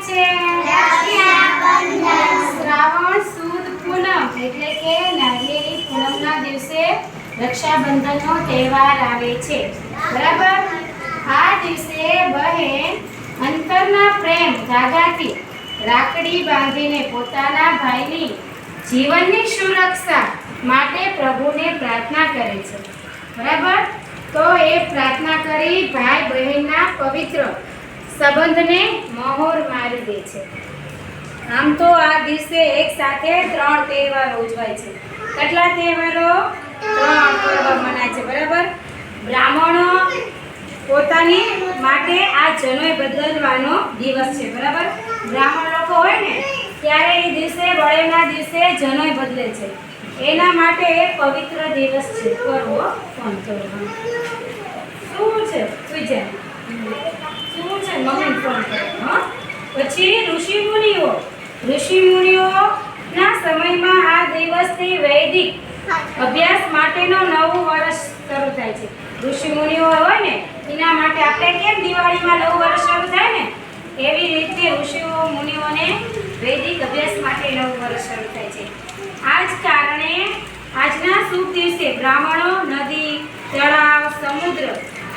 છે? શ્રાવણ સુદ પૂનમ એટલે કે નારિયેળી પૂનમના દિવસે રક્ષાબંધનનો તહેવાર આવે છે. બરાબર? આ દિવસે બહેન અંતરના પ્રેમ ધાગાથી રાખડી બાંધીને પોતાના ભાઈની જીવનની સુરક્ષા માટે પ્રભુને પ્રાર્થના કરે છે. બરાબર? તો એ પ્રાર્થના કરી ભાઈ બહેનના પવિત્ર સંબંધને મહોર મારી દે છે. આમ તો આ દિવસે એક સાથે 3 તહેવારો ઉજવાય છે. કેટલા તહેવારો? 3 પર્વ મનાય છે. બરાબર? બ્રાહ્મણો પોતાની માટે આ જનોઈ બદલવાનો દિવસ છે. બરાબર? બ્રાહ્મણ લોકો હોય ને ત્યારે એ દિવસે બળેના દિવસે જનોઈ બદલે છે. એના માટે એક પવિત્ર દિવસ છે. કરવો ફોન કરવાનો શું છે? સુઈ જાય શું છે? મમ્મી ફોન કરો. હા, પછી ઋષિમુનિઓના સમયમાં આ દિવસથી વૈદિક અભ્યાસ માટેનો નવું વર્ષ શરૂ થાય છે. ઋષિમુનિઓ હોય ને એના માટે આપણે કેમ દિવાળીમાં નવું વર્ષ શરૂ થાય ને એવી રીતે ઋષિઓ મુનિઓને વૈદિક અભ્યાસ માટે નવું વર્ષ શરૂ થાય છે. આ જ કારણે આજના શુભ દિવસે બ્રાહ્મણો નદી, તળાવ, સમુદ્ર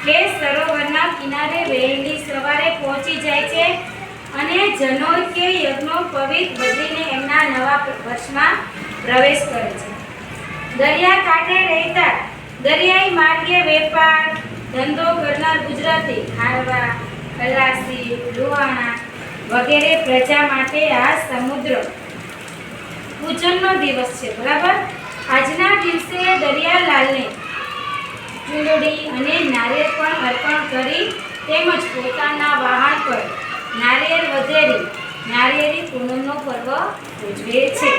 કે સરોવરના કિનારે વહેલી સવારે પહોંચી જાય છે અને જનોઈ કે યજ્ઞોપવિત બદલીને એમના નવા વર્ષમાં પ્રવેશ કરે છે. દરિયાકાંઠે રહેતા દરિયાઈ માર્ગે વેપાર ધંધો કરનાર ગુજરાતી, ખારવા, ખલાસી, લુહાણા વગેરે પ્રજા માટે આ સમુદ્ર પૂજનનો દિવસ છે. બરાબર? આજના દિવસે દરિયાલાલને ચૂંદડી અને નારિયેળ પણ અર્પણ કરી તેમજ પોતાના વાહન પર નારિયેળ વધેરી નારિયેળી પૂનમનો પર્વ ઉજવે છે.